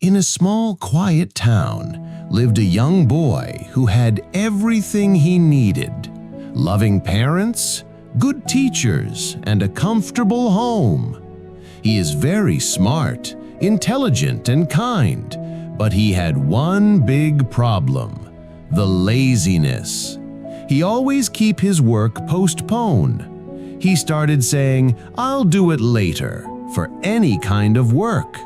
In a small, quiet town lived a young boy who had everything he needed: loving parents, good teachers, and a comfortable home. He is very smart, intelligent, and kind, but he had one big problem: the laziness. He always kept his work postponed. He started saying, "I'll do it later," for any kind of work.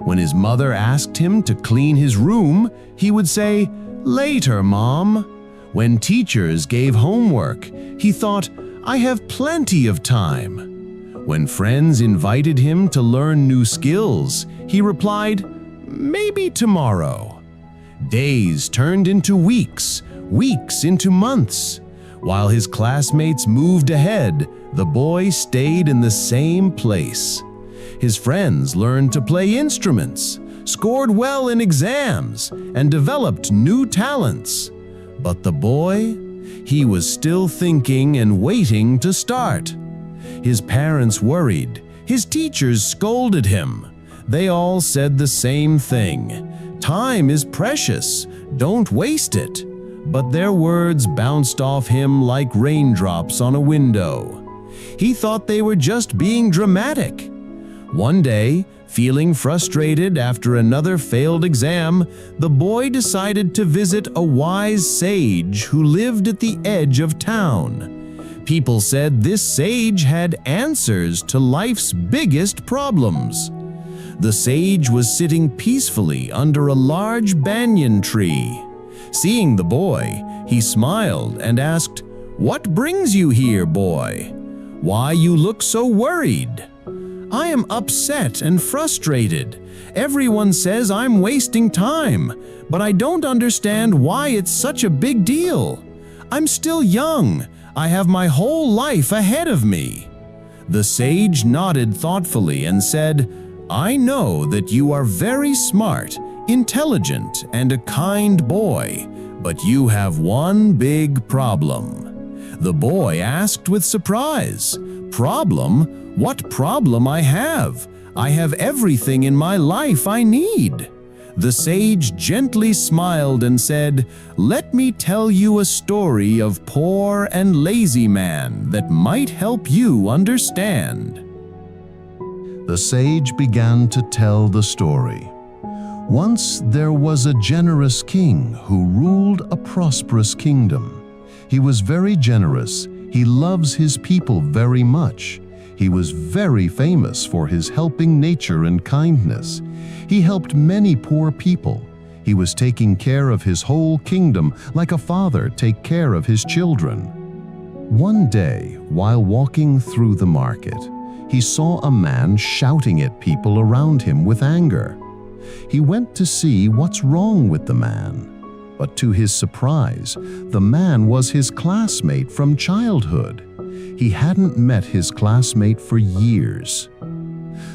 When his mother asked him to clean his room, he would say, "Later, Mom." When teachers gave homework, he thought, "I have plenty of time." When friends invited him to learn new skills, he replied, "Maybe tomorrow." Days turned into weeks, weeks into months. While his classmates moved ahead, the boy stayed in the same place. His friends learned to play instruments, scored well in exams, and developed new talents. But the boy, he was still thinking and waiting to start. His parents worried. His teachers scolded him. They all said the same thing: "Time is precious, don't waste it." But their words bounced off him like raindrops on a window. He thought they were just being dramatic. One day, feeling frustrated after another failed exam, the boy decided to visit a wise sage who lived at the edge of town. People said this sage had answers to life's biggest problems. The sage was sitting peacefully under a large banyan tree. Seeing the boy, he smiled and asked, "What brings you here, boy? Why you look so worried?" "I am upset and frustrated. Everyone says I'm wasting time, but I don't understand why it's such a big deal. I'm still young. I have my whole life ahead of me." The sage nodded thoughtfully and said, "I know that you are very smart, intelligent, and a kind boy, but you have one big problem." The boy asked with surprise, "Problem? What problem I have? I have everything in my life I need." The sage gently smiled and said, "Let me tell you a story of poor and lazy man that might help you understand." The sage began to tell the story. Once there was a generous king who ruled a prosperous kingdom. He was very generous. He loves his people very much. He was very famous for his helping nature and kindness. He helped many poor people. He was taking care of his whole kingdom like a father takes care of his children. One day, while walking through the market, he saw a man shouting at people around him with anger. He went to see what's wrong with the man. But to his surprise, the man was his classmate from childhood. He hadn't met his classmate for years.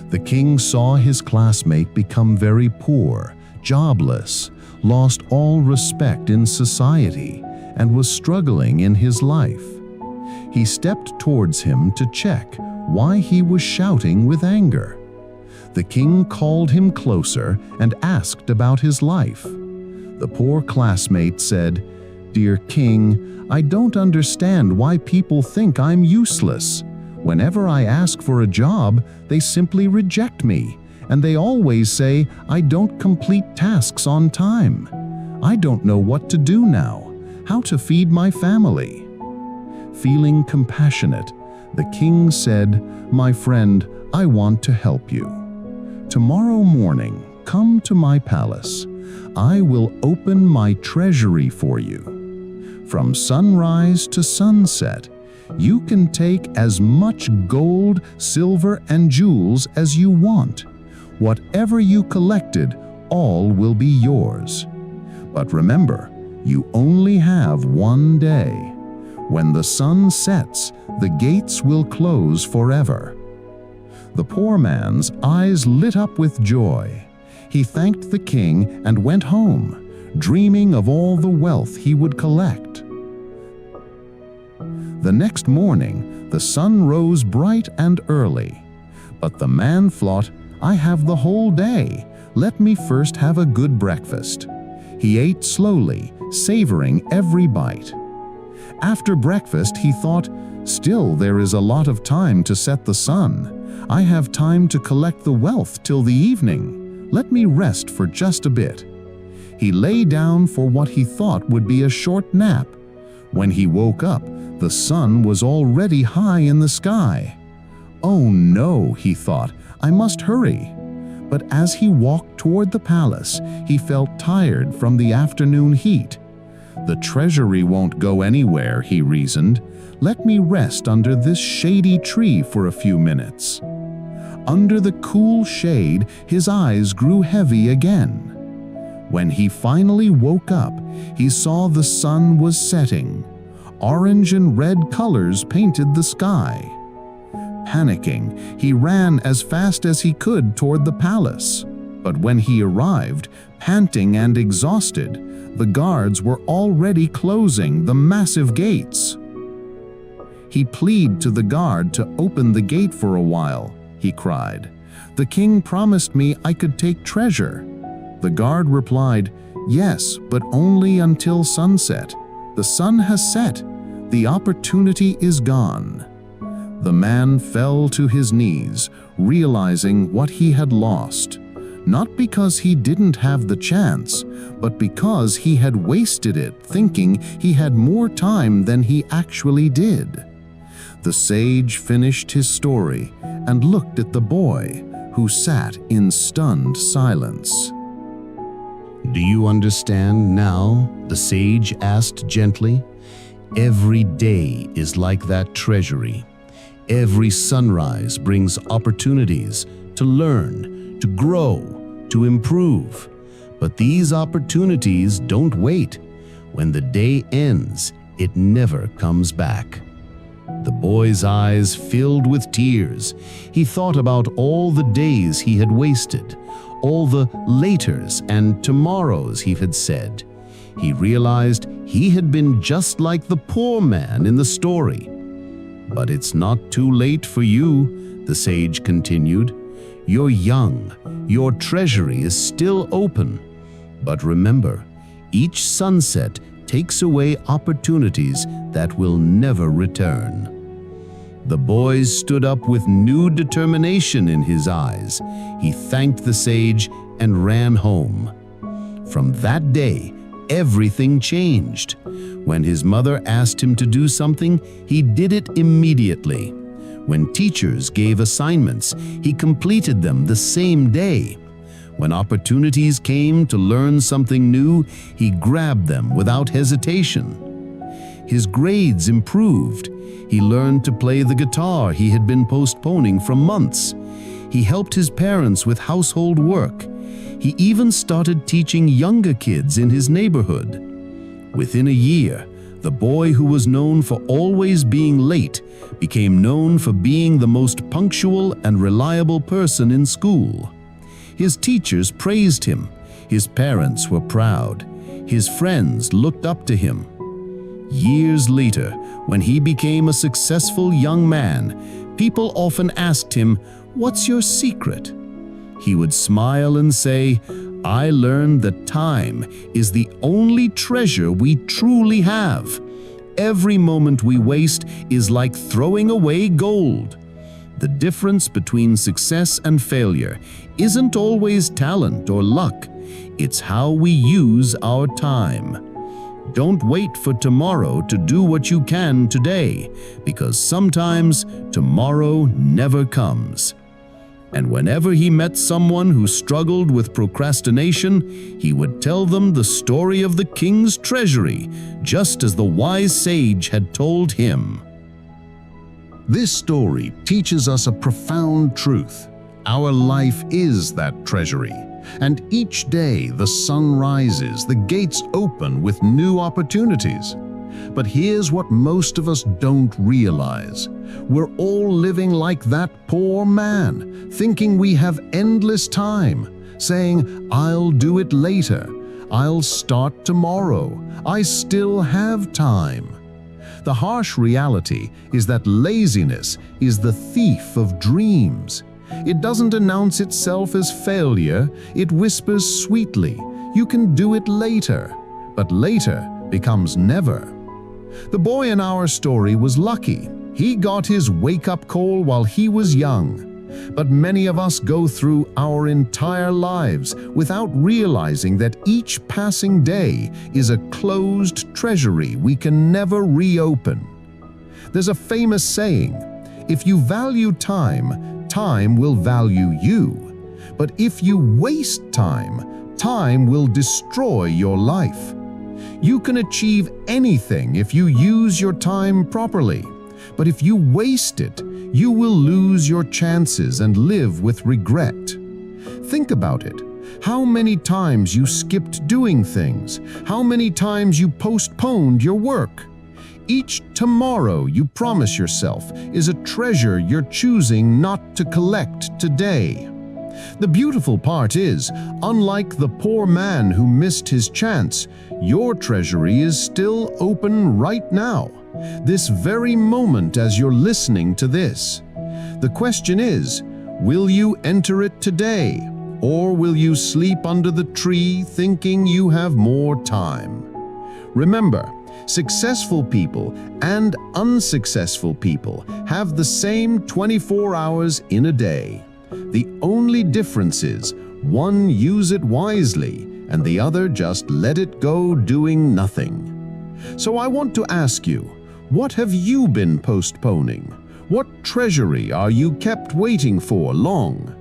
The king saw his classmate become very poor, jobless, lost all respect in society, and was struggling in his life. He stepped towards him to check why he was shouting with anger. The king called him closer and asked about his life. The poor classmate said, "Dear king, I don't understand why people think I'm useless. Whenever I ask for a job, they simply reject me, and they always say I don't complete tasks on time. I don't know what to do now, how to feed my family." Feeling compassionate, the king said, "My friend, I want to help you. Tomorrow morning, come to my palace. I will open my treasury for you. From sunrise to sunset, you can take as much gold, silver, and jewels as you want. Whatever you collected, all will be yours. But remember, you only have one day. When the sun sets, the gates will close forever." The poor man's eyes lit up with joy. He thanked the king and went home, dreaming of all the wealth he would collect. The next morning, the sun rose bright and early. But the man thought, "I have the whole day. Let me first have a good breakfast." He ate slowly, savoring every bite. After breakfast, he thought, "Still, there is a lot of time to set the sun. I have time to collect the wealth till the evening. Let me rest for just a bit." He lay down for what he thought would be a short nap. When he woke up, the sun was already high in the sky. "Oh no," he thought, "I must hurry." But as he walked toward the palace, he felt tired from the afternoon heat. "The treasury won't go anywhere," he reasoned. "Let me rest under this shady tree for a few minutes." Under the cool shade, his eyes grew heavy again. When he finally woke up, he saw the sun was setting. Orange and red colors painted the sky. Panicking, he ran as fast as he could toward the palace. But when he arrived, panting and exhausted, the guards were already closing the massive gates. He pleaded to the guard to open the gate for a while. He cried, "The king promised me I could take treasure." The guard replied, "Yes, but only until sunset. The sun has set. The opportunity is gone." The man fell to his knees, realizing what he had lost. Not because he didn't have the chance, but because he had wasted it thinking he had more time than he actually did. The sage finished his story and looked at the boy, who sat in stunned silence. "Do you understand now?" the sage asked gently. "Every day is like that treasury. Every sunrise brings opportunities to learn, to grow, to improve. But these opportunities don't wait. When the day ends, it never comes back." The boy's eyes filled with tears. He thought about all the days he had wasted, all the laters and tomorrows he had said. He realized he had been just like the poor man in the story. "But it's not too late for you," the sage continued. "You're young. Your treasury is still open. But remember, each sunset takes away opportunities that will never return." The boy stood up with new determination in his eyes. He thanked the sage and ran home. From that day, everything changed. When his mother asked him to do something, he did it immediately. When teachers gave assignments, he completed them the same day. When opportunities came to learn something new, he grabbed them without hesitation. His grades improved. He learned to play the guitar he had been postponing for months. He helped his parents with household work. He even started teaching younger kids in his neighborhood. Within a year, the boy who was known for always being late became known for being the most punctual and reliable person in school. His teachers praised him. His parents were proud. His friends looked up to him. Years later, when he became a successful young man, people often asked him, "What's your secret?" He would smile and say, "I learned that time is the only treasure we truly have. Every moment we waste is like throwing away gold." The difference between success and failure isn't always talent or luck. It's how we use our time. Don't wait for tomorrow to do what you can today, because sometimes tomorrow never comes. And whenever he met someone who struggled with procrastination, he would tell them the story of the king's treasury, just as the wise sage had told him. This story teaches us a profound truth. Our life is that treasury, and each day the sun rises, the gates open with new opportunities. But here's what most of us don't realize. We're all living like that poor man, thinking we have endless time, saying, "I'll do it later. I'll start tomorrow. I still have time." The harsh reality is that laziness is the thief of dreams. It doesn't announce itself as failure, it whispers sweetly, "You can do it later." But later becomes never. The boy in our story was lucky. He got his wake-up call while he was young. But many of us go through our entire lives without realizing that each passing day is a closed treasury we can never reopen. There's a famous saying, "If you value time, time will value you. But if you waste time, time will destroy your life." You can achieve anything if you use your time properly. But if you waste it, you will lose your chances and live with regret. Think about it. How many times you skipped doing things? How many times you postponed your work? Each tomorrow you promise yourself is a treasure you're choosing not to collect today. The beautiful part is, unlike the poor man who missed his chance, your treasury is still open right now, this very moment as you're listening to this. The question is, will you enter it today, or will you sleep under the tree thinking you have more time? Remember, successful people and unsuccessful people have the same 24 hours in a day. The only difference is, one use it wisely and the other just let it go doing nothing. So I want to ask you, what have you been postponing? What treasury are you kept waiting for long?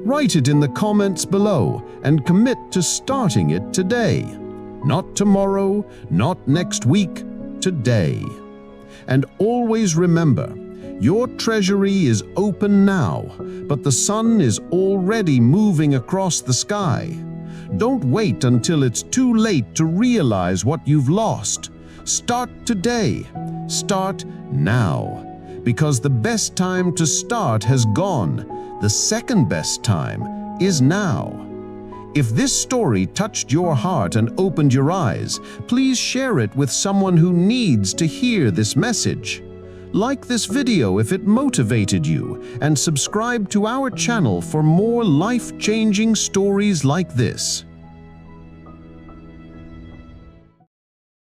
Write it in the comments below and commit to starting it today. Not tomorrow, not next week, today. And always remember, your treasury is open now, but the sun is already moving across the sky. Don't wait until it's too late to realize what you've lost. Start today. Start now. Because the best time to start has gone. The second best time is now. If this story touched your heart and opened your eyes, please share it with someone who needs to hear this message. Like this video if it motivated you, and subscribe to our channel for more life-changing stories like this.